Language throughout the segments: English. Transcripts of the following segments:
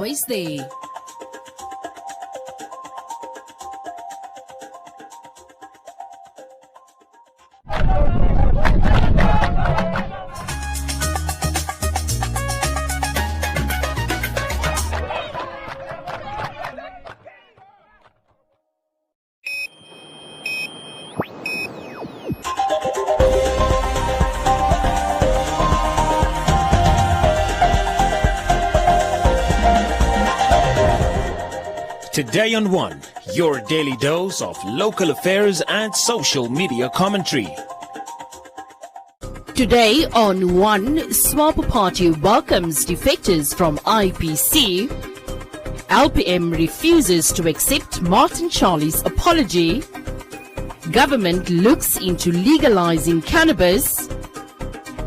always there. Today on One, your daily dose of local affairs and social media commentary. Today on One, SWAPO Party welcomes defectors from IPC. LPM refuses to accept Martin Charlie's apology. Government looks into legalizing cannabis.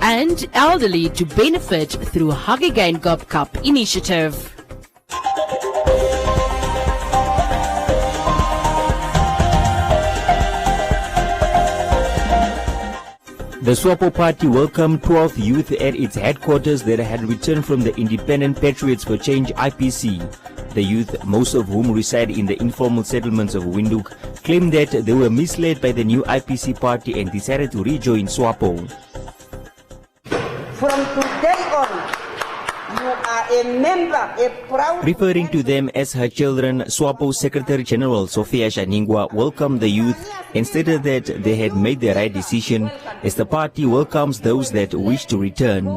And elderly to benefit through Hagagan Gop Cup initiative. The SWAPO Party welcomed 12 youth at its headquarters that had returned from the Independent Patriots for Change IPC. The youth, most of whom reside in the informal settlements of Windhoek, claimed that they were misled by the new IPC party and decided to rejoin SWAPO. From today on, you are a member, a proud... Referring to them as her children, SWAPO Secretary General Sophia Shaningwa welcomed the youth and stated that they had made the right decision as the party welcomes those that wish to return.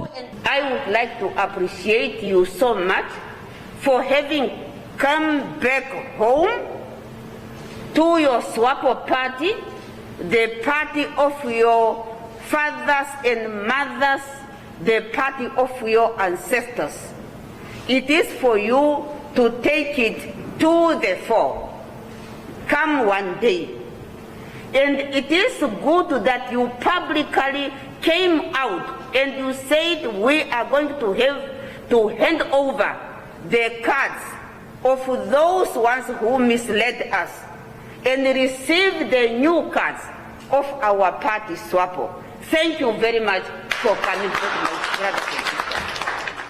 I would like to appreciate you so much for having come back home to your SWAPO party, the party of your fathers and mothers, the party of your ancestors. It is for you to take it to the fore. Come one day. And it is good that you publicly came out and you said we are going to have to hand over the cards of those ones who misled us and receive the new cards of our party SWAPO. Thank you very much for coming to my brothers.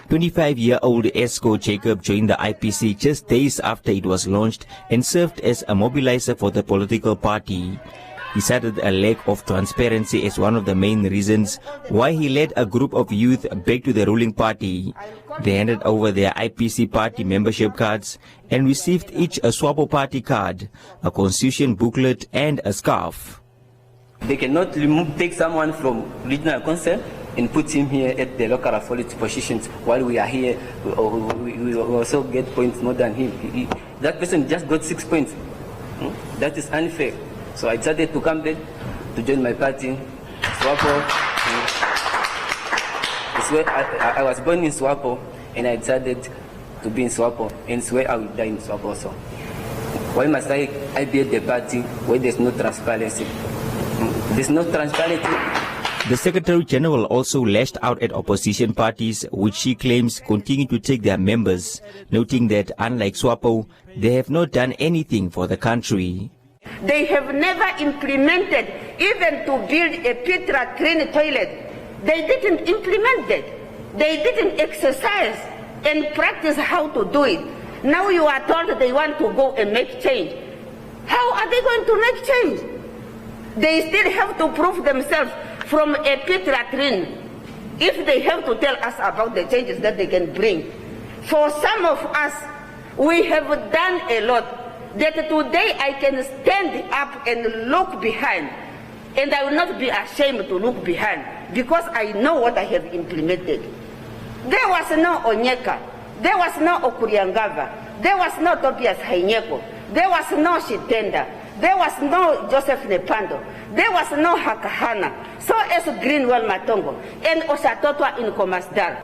25-year-old Esco Jacob joined the IPC just days after it was launched and served as a mobilizer for the political party. He cited a lack of transparency as one of the main reasons why he led a group of youth back to the ruling party. They handed over their IPC party membership cards and received each a SWAPO party card, a constitution booklet and a scarf. They cannot take someone from regional council and put him here at the local authority positions while we are here. We also get points more than him. That person just got 6 points. That is unfair. So I decided to come back to join my party, SWAPO. I was born in SWAPO and I decided to be in SWAPO and swear I will die in SWAPO also. Why must I be at the party where there's no transparency? There's no transparency. The Secretary General also lashed out at opposition parties, which she claims continue to take their members, noting that unlike SWAPO, they have not done anything for the country. They have never implemented, even to build a pit latrine toilet. They didn't implement that. They didn't exercise and practice how to do it. Now you are told they want to go and make change. How are they going to make change? They still have to prove themselves from a pit latrine if they have to tell us about the changes that they can bring. For some of us, we have done a lot that today I can stand up and look behind, and I will not be ashamed to look behind because I know what I have implemented. There was no Onyeka, there was no Okuriangava, there was no Tobias Hainyeko, there was no Shitenda, there was no Joseph Nepando, there was no Hakahana, so as Greenwell Matongo, and Osatotwa in Komasdar.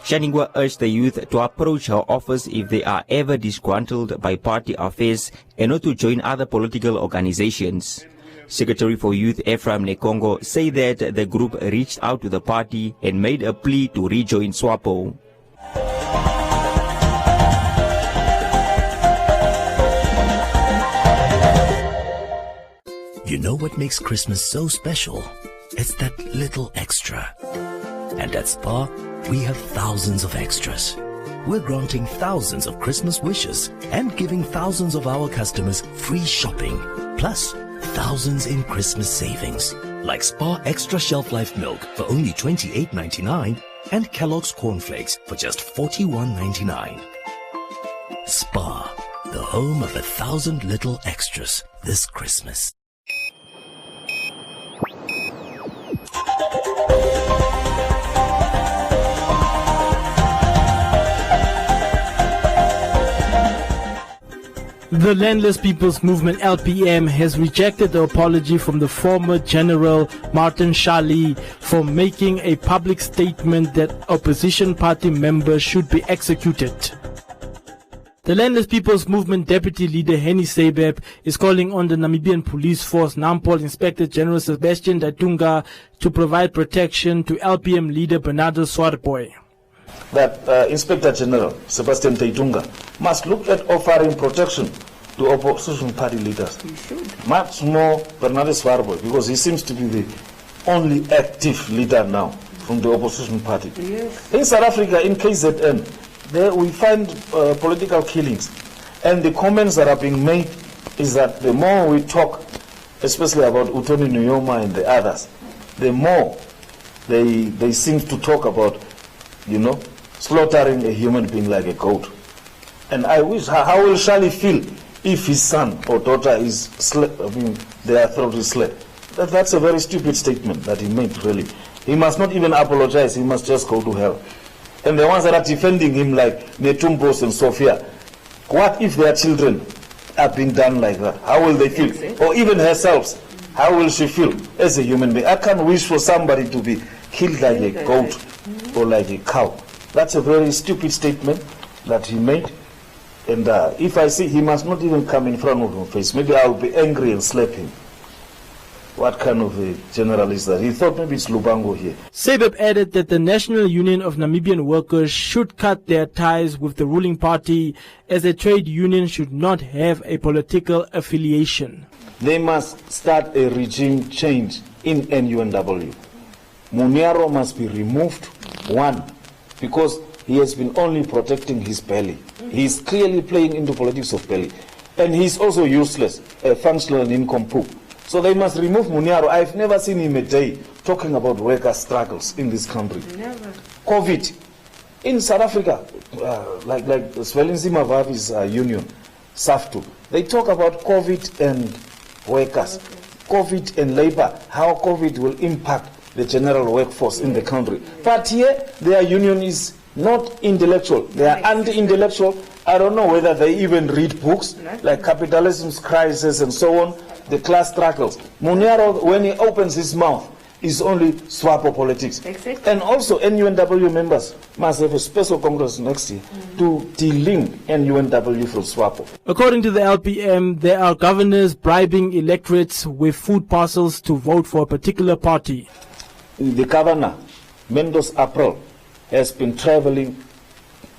Shaningwa urged the youth to approach her office if they are ever disgruntled by party affairs and not to join other political organizations. Secretary for Youth Ephraim Nekongo said that the group reached out to the party and made a plea to rejoin SWAPO. You know what makes Christmas so special? It's that little extra. And at Spar, we have thousands of extras. we're granting thousands of Christmas wishes and giving thousands of our customers free shopping, plus thousands in Christmas savings, like Spa Extra Shelf Life Milk for only $28.99 and Kellogg's Cornflakes for just $41.99. Spa, the home of 1,000 little extras this Christmas. The Landless People's Movement LPM has rejected the apology from the former General Martin Shali for making a public statement that opposition party members should be executed. The Landless People's Movement Deputy Leader Henny Sebeb is calling on the Namibian Police Force Nampol Inspector General Sebastian Datunga to provide protection to LPM leader Bernardo Swartboy. That Inspector General Sebastian Datunga must look at offering protection to opposition party leaders. He should. Much more Bernardo Swartboy, because he seems to be the only active leader now from the opposition party. Yes. In South Africa, in KZN, there we find political killings, and the comments that are being made is that the more we talk, especially about Utoni Nuyoma and the others, the more they seem to talk about, slaughtering a human being like a goat. And I wish, how will Shali feel if his son or daughter is their throat is slit? That's a very stupid statement that he made, really. He must not even apologize, he must just go to hell. And the ones that are defending him, like Netumbos and Sophia, what if their children are being done like that? How will they feel? Exactly. Or even herself, how will she feel as a human being? I can't wish for somebody to be killed like a goat or like a cow. That's a very stupid statement that he made. And if I see, he must not even come in front of my face. Maybe I'll be angry and slap him. What kind of a general is that? He thought maybe it's Lubango here. Sebeb added that the National Union of Namibian Workers should cut their ties with the ruling party, as a trade union should not have a political affiliation. They must start a regime change in NUNW. Muniaro must be removed, one, because he has been only protecting his belly. He's clearly playing into politics of belly. And he's also useless, a functional and incomplete. So they must remove Muniaro. I've never seen him a day talking about worker struggles in this country. Never. COVID. In South Africa, like Svelinzima Vavi's union, SAFTU, they talk about COVID and workers, COVID and labor, how COVID will impact the general workforce in the country. But here, their union is not intellectual. They are anti-intellectual. I don't know whether they even read books like Capitalism's Crisis and so on, the class struggles. Muniaro, when he opens his mouth, is only SWAPO politics. Exactly. And also NUNW members must have a special congress next year to delink NUNW from SWAPO. According to the LPM, there are governors bribing electorates with food parcels to vote for a particular party. The governor, Mendos April, has been traveling,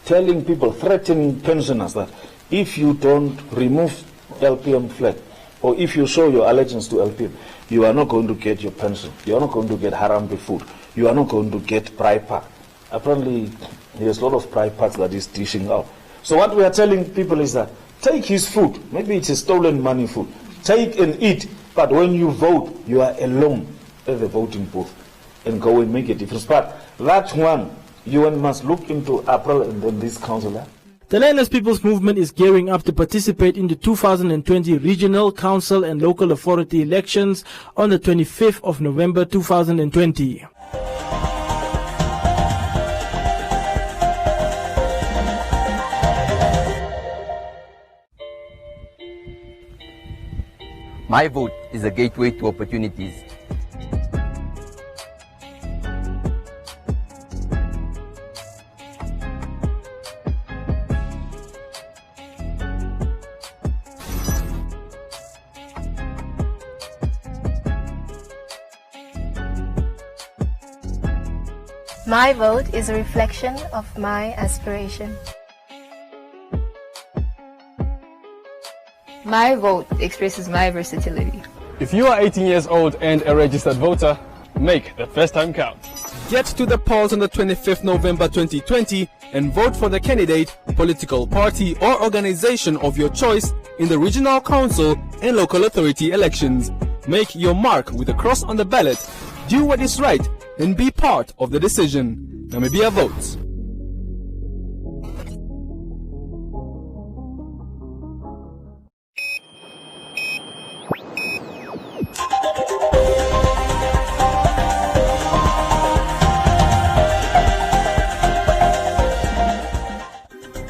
telling people, threatening pensioners that if you don't remove LPM flag, or if you show your allegiance to LPM, you are not going to get your pension. You are not going to get Harambe food. You are not going to get pride pack. Apparently, there's a lot of pride packs that he's dishing out. So what we are telling people is that take his food. Maybe it's a stolen money food. Take and eat. But when you vote, you are alone at the voting booth and go and make a difference. But that one, UN must look into April and then this council. The Landless People's Movement is gearing up to participate in the 2020 Regional, Council and Local Authority elections on the 25th of November 2020. My vote is a gateway to opportunities. My vote is a reflection of my aspiration. My vote expresses my versatility. If you are 18 years old and a registered voter, make the first time count. Get to the polls on the 25th November 2020 and vote for the candidate, political party or organization of your choice in the regional council and local authority elections. Make your mark with a cross on the ballot. Do what is right and be part of the decision. Namibia votes.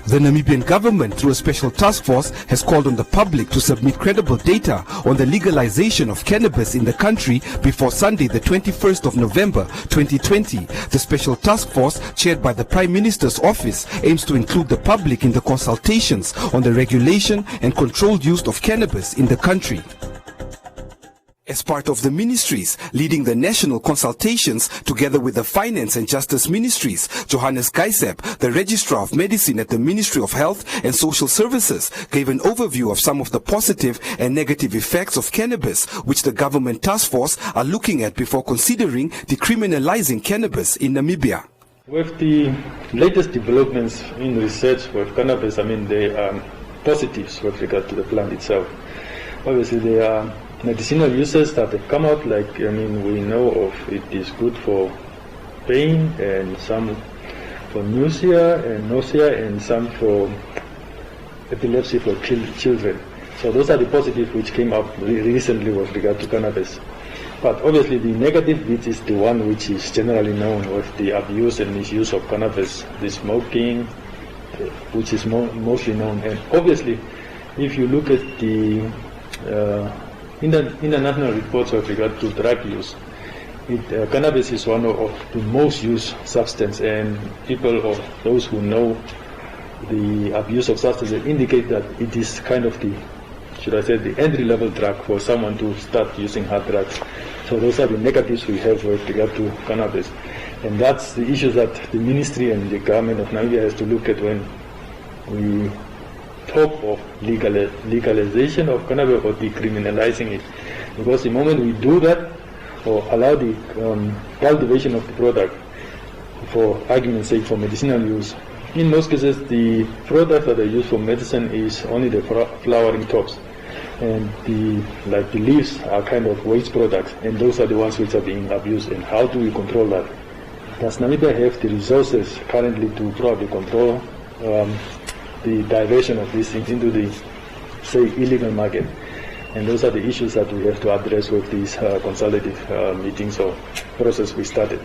The Namibian government, through a special task force, has called on the public to submit credible data on the legalization of cannabis in the country before Sunday, the 21st of November 2020. The special task force, chaired by the Prime Minister's office, aims to include the public in the consultations on the regulation and controlled use of cannabis in the country. As part of the ministries leading the national consultations together with the Finance and Justice Ministries, Johannes Gaisep, the Registrar of Medicine at the Ministry of Health and Social Services, gave an overview of some of the positive and negative effects of cannabis, which the government task force are looking at before considering decriminalizing cannabis in Namibia. With the latest developments in research with cannabis, there are positives with regard to the plant itself. Obviously, there are medicinal uses that have come out, we know of it is good for pain and some for nausea and some for epilepsy for children. So those are the positives which came up recently with regard to cannabis. But obviously the negative bit is the one which is generally known with the abuse and misuse of cannabis, the smoking, which is mostly known. And obviously, if you look at the international reports with regard to drug use, cannabis is one of the most used substance, and people or those who know the abuse of substances indicate that it is kind of the entry-level drug for someone to start using hard drugs. So those are the negatives we have with regard to cannabis, and that's the issue that the ministry and the government of Namibia has to look at when we talk of legalization of cannabis or decriminalizing it. Because the moment we do that or allow the cultivation of the product, for argument's sake, for medicinal use, in most cases the products that are used for medicine is only the flowering tops, and the leaves are kind of waste products, and those are the ones which are being abused. And how do we control that? Does Namibia have the resources currently to probably control the diversion of these things into the, illegal market? And those are the issues that we have to address with these consultative meetings or process we started.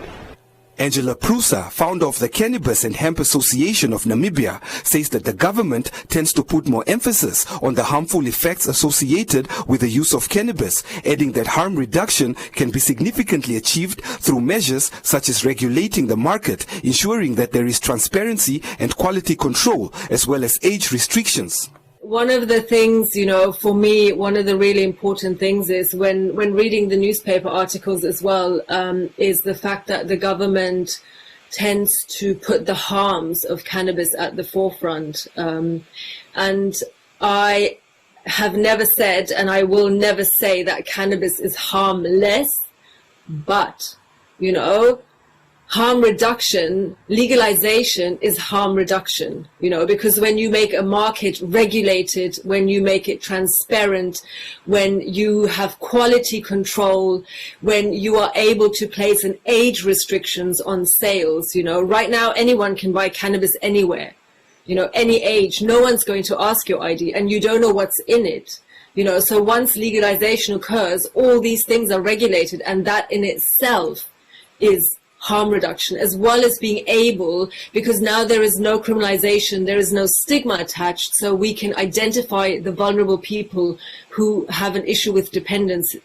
Angela Prusa, founder of the Cannabis and Hemp Association of Namibia, says that the government tends to put more emphasis on the harmful effects associated with the use of cannabis, adding that harm reduction can be significantly achieved through measures such as regulating the market, ensuring that there is transparency and quality control, as well as age restrictions. One of the things, for me, one of the really important things is when reading the newspaper articles as well, is the fact that the government tends to put the harms of cannabis at the forefront. And I have never said, and I will never say, that cannabis is harmless, but, harm reduction, legalization is harm reduction, because when you make a market regulated, when you make it transparent, when you have quality control, when you are able to place an age restrictions on sales, right now anyone can buy cannabis anywhere, any age, no one's going to ask your ID and you don't know what's in it. So once legalization occurs, all these things are regulated, and that in itself is harm reduction, as well as being able, because now there is no criminalization, there is no stigma attached, so we can identify the vulnerable people who have an issue with dependence.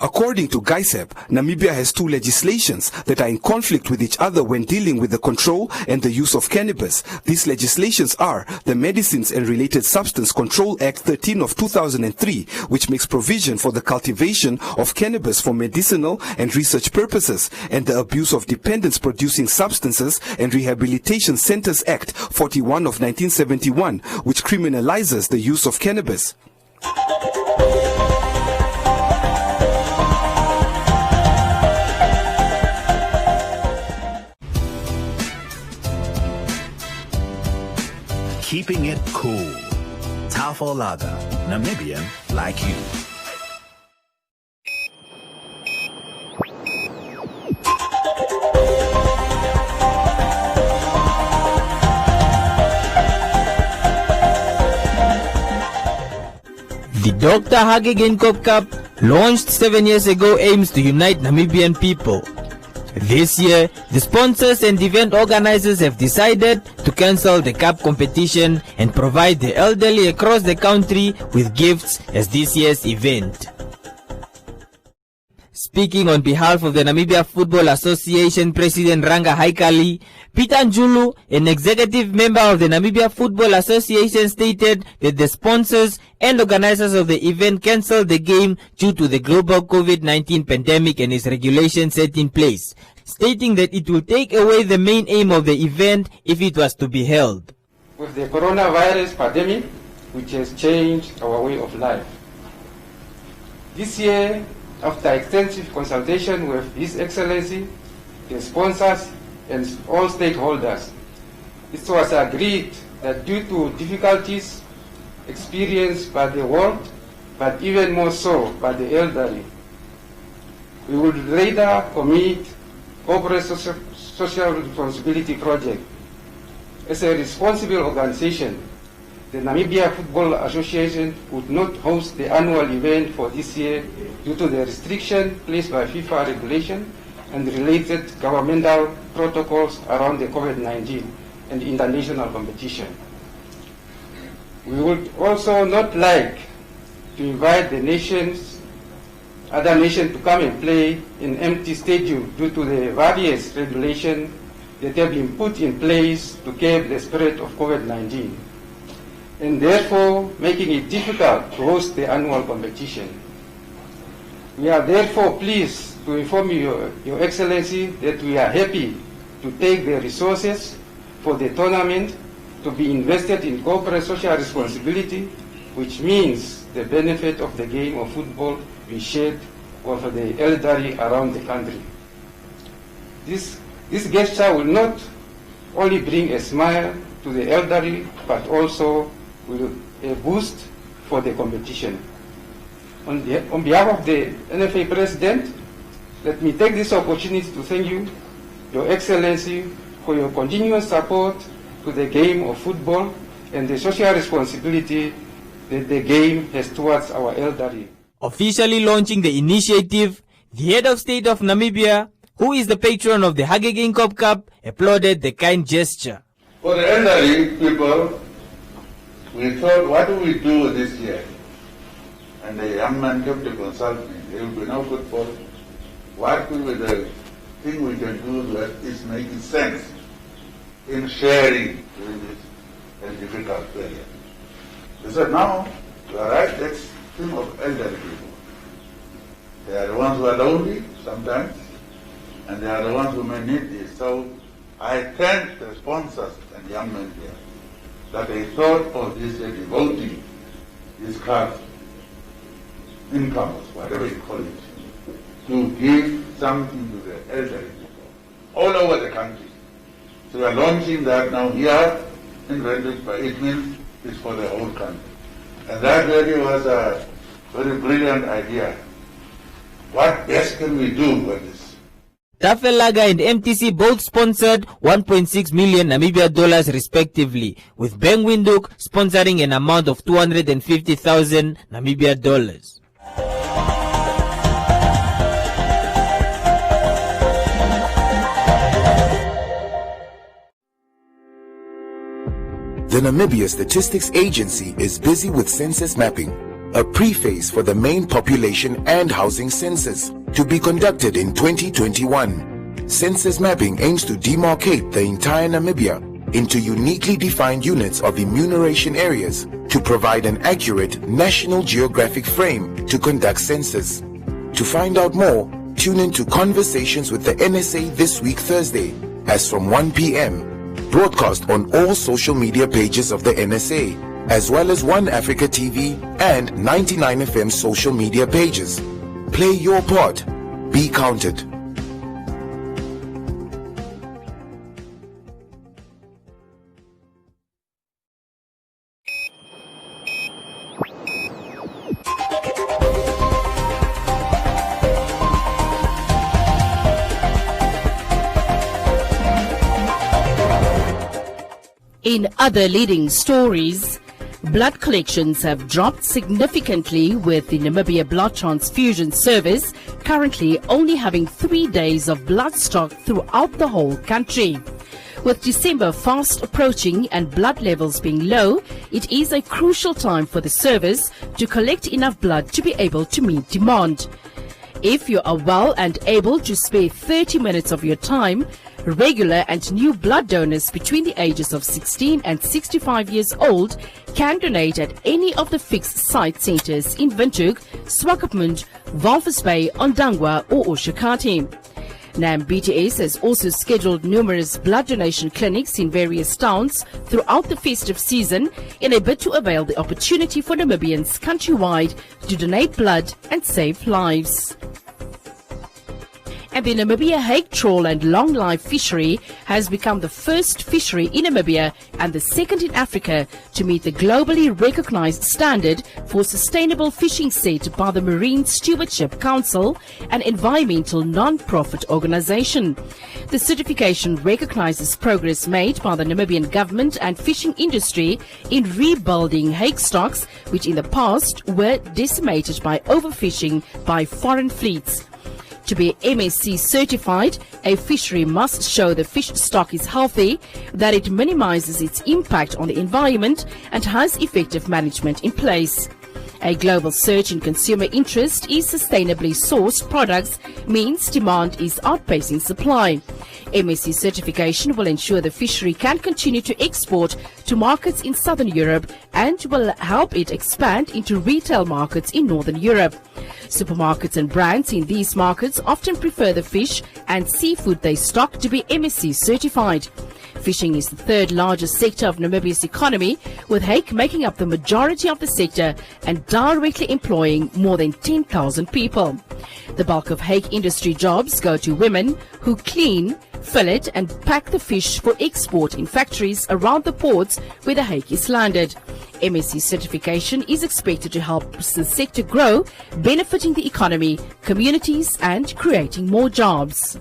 According to Gaisep, Namibia has two legislations that are in conflict with each other when dealing with the control and the use of cannabis. These legislations are the Medicines and Related Substance Control Act 13 of 2003, which makes provision for the cultivation of cannabis for medicinal and research purposes, and the Abuse of Dependence Producing Substances and Rehabilitation Centers Act 41 of 1971, which criminalizes the use of cannabis. keeping it cool. Tafel Lager, Namibian like you. The Dr. Hage Cup, launched 7 years ago, aims to unite Namibian people. This year, the sponsors and event organizers have decided to cancel the cup competition and provide the elderly across the country with gifts as this year's event. Speaking on behalf of the Namibia Football Association President Ranga Haikali, Peter Njulu, an executive member of the Namibia Football Association, stated that the sponsors and organizers of the event cancelled the game due to the global COVID-19 pandemic and its regulations set in place, stating that it will take away the main aim of the event if it was to be held. With the coronavirus pandemic, which has changed our way of life. This year, after extensive consultation with His Excellency, the sponsors, and all stakeholders, it was agreed that due to difficulties experienced by the world, but even more so by the elderly, we would rather commit corporate social responsibility project. As a responsible organization, the Namibia Football Association would not host the annual event for this year due to the restriction placed by FIFA regulation and related governmental protocols around the COVID-19 and international competition. We would also not like to invite the other nations to come and play in empty stadium due to the various regulations that have been put in place to curb the spread of COVID-19, and therefore making it difficult to host the annual competition. We are therefore pleased to inform you, Your Excellency, that we are happy to take the resources for the tournament to be invested in corporate social responsibility, which means the benefit of the game of football be shared with the elderly around the country. This gesture will not only bring a smile to the elderly, but also will a boost for the competition. On behalf of the NFA President, let me take this opportunity to thank you, Your Excellency, for your continuous support to the game of football and the social responsibility that the game has towards our elderly. Officially launching the initiative, the head of state of Namibia, who is the patron of the Hage Cup, applauded the kind gesture. For the elderly people, we thought, what do we do this year? And the young man came to consult me. There will be no football. What will be the thing we can do that is making sense in sharing during this difficult period? They said, no, you are right, let's think of elderly people. They are the ones who are lonely sometimes, and they are the ones who may need this. So I thank the sponsors and young men here that they thought of this devoting this card, incomes, whatever you call it, to give something to the elderly people all over the country. So we are launching that now here in Randwick, but it means it's for the whole country. And that really was a very brilliant idea. What best can we do with this? Tafelaga and MTC both sponsored 1.6 million Namibia dollars respectively, with Bang Windhoek sponsoring an amount of 250,000 Namibia dollars. The Namibia Statistics Agency is busy with census mapping, a prephase for the main population and housing census to be conducted in 2021. Census mapping aims to demarcate the entire Namibia into uniquely defined units of enumeration areas to provide an accurate national geographic frame to conduct census. To find out more, tune in to Conversations with the NSA this week Thursday, as from 1 p.m. broadcast on all social media pages of the NSA, as well as One Africa TV and 99FM social media pages. Play your part. Be counted. In other leading stories, blood collections have dropped significantly, with the Namibia Blood Transfusion Service currently only having 3 days of blood stock throughout the whole country. With December fast approaching and blood levels being low, it is a crucial time for the service to collect enough blood to be able to meet demand. If you are well and able to spare 30 minutes of your time, regular and new blood donors between the ages of 16 and 65 years old can donate at any of the fixed site centers in Windhoek, Swakopmund, Walvis Bay, Ondangwa or Oshakati. NAM BTS has also scheduled numerous blood donation clinics in various towns throughout the festive season in a bid to avail the opportunity for Namibians countrywide to donate blood and save lives. And the Namibia hake trawl and long life fishery has become the first fishery in Namibia and the second in Africa to meet the globally recognized standard for sustainable fishing set by the Marine Stewardship Council, an environmental non-profit organization. The certification recognizes progress made by the Namibian government and fishing industry in rebuilding hake stocks, which in the past were decimated by overfishing by foreign fleets. To be MSC certified, a fishery must show the fish stock is healthy, that it minimizes its impact on the environment and has effective management in place. A global surge in consumer interest in sustainably sourced products means demand is outpacing supply. MSC certification will ensure the fishery can continue to export to markets in Southern Europe and will help it expand into retail markets in Northern Europe. Supermarkets and brands in these markets often prefer the fish and seafood they stock to be MSC certified. Fishing is the third largest sector of Namibia's economy, with hake making up the majority of the sector and directly employing more than 10,000 people. The bulk of hake industry jobs go to women who clean, fillet and pack the fish for export in factories around the ports where the hake is landed. MSC certification is expected to help the sector grow, benefiting the economy, communities and creating more jobs.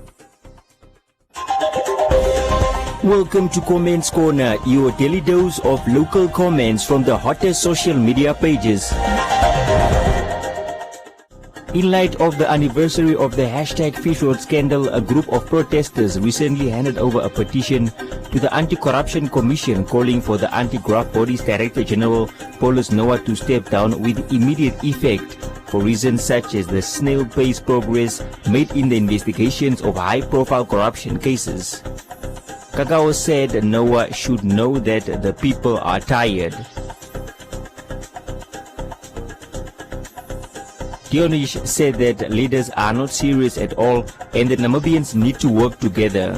Welcome to Comments Corner, your daily dose of local comments from the hottest social media pages. In light of the anniversary of the hashtag Fishroad scandal, a group of protesters recently handed over a petition to the Anti-Corruption Commission calling for the Anti-Graft Body's Director General, Paulus Noah, to step down with immediate effect for reasons such as the snail-paced progress made in the investigations of high-profile corruption cases. Kakao said Noah should know that the people are tired. Dionish said that leaders are not serious at all and that Namibians need to work together.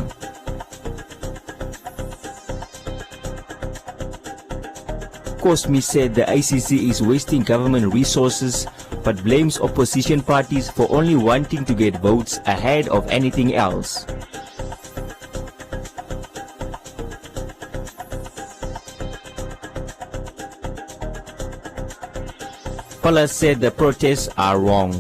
Cosme said the ICC is wasting government resources but blames opposition parties for only wanting to get votes ahead of anything else. Paula said the protests are wrong.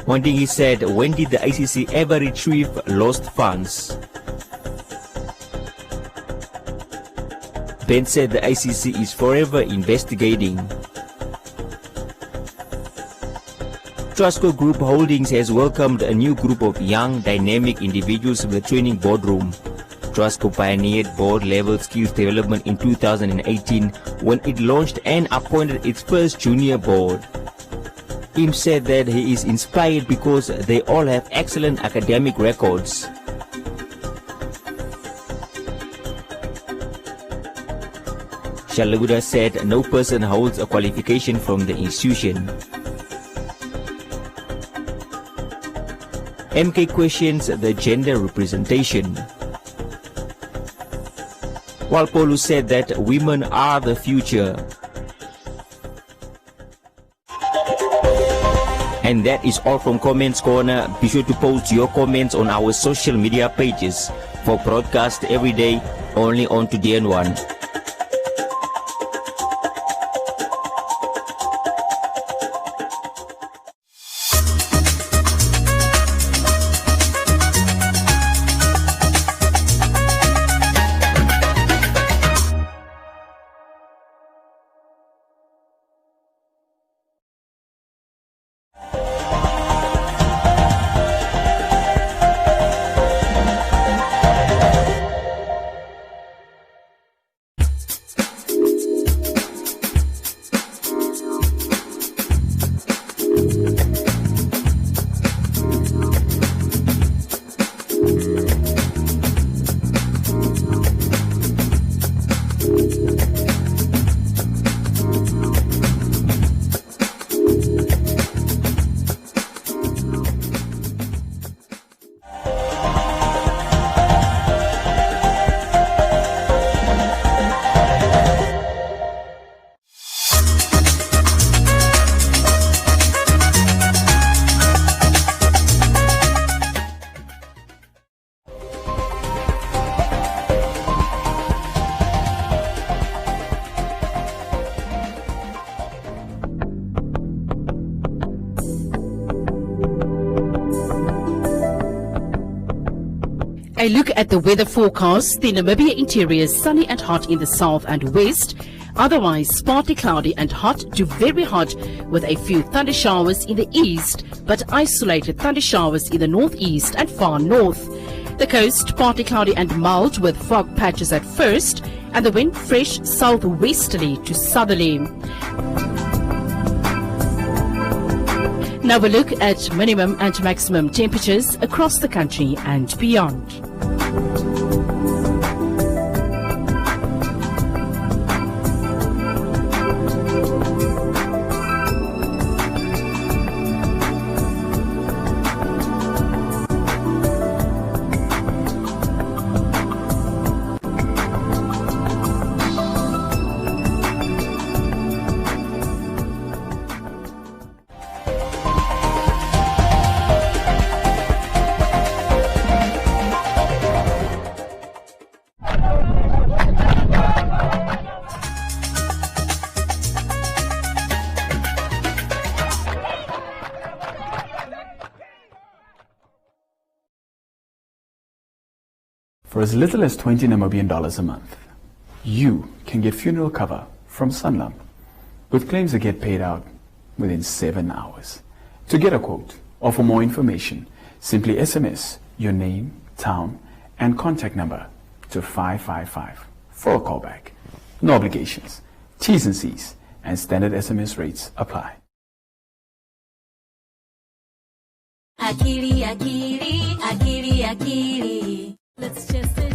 One thing he said, when did the ICC ever retrieve lost funds? Ben said the ICC is forever investigating. Trustco Group Holdings has welcomed a new group of young, dynamic individuals to the training boardroom. Trustco pioneered board-level skills development in 2018 when it launched and appointed its first junior board. Im said that he is inspired because they all have excellent academic records. Shalaguda said no person holds a qualification from the institution. MK questions the gender representation. While Polu said that women are the future. And that is all from Comments Corner. Be sure to post your comments on our social media pages for broadcast every day only on Today and One. A look at the weather forecast. The Namibia interior is sunny and hot in the south and west. Otherwise, partly cloudy and hot to very hot with a few thunder showers in the east, but isolated thunder showers in the northeast and far north. The coast, partly cloudy and mild with fog patches at first, and the wind fresh southwesterly to southerly. Now a look at minimum and maximum temperatures across the country and beyond. For as little as 20 Namibian dollars a month, you can get funeral cover from Sanlam, with claims that get paid out within 7 hours. To get a quote or for more information, simply SMS your name, town, and contact number to 555 for a callback. No obligations, T's and C's, and standard SMS rates apply. Akili, akili, akili, akili. Let's just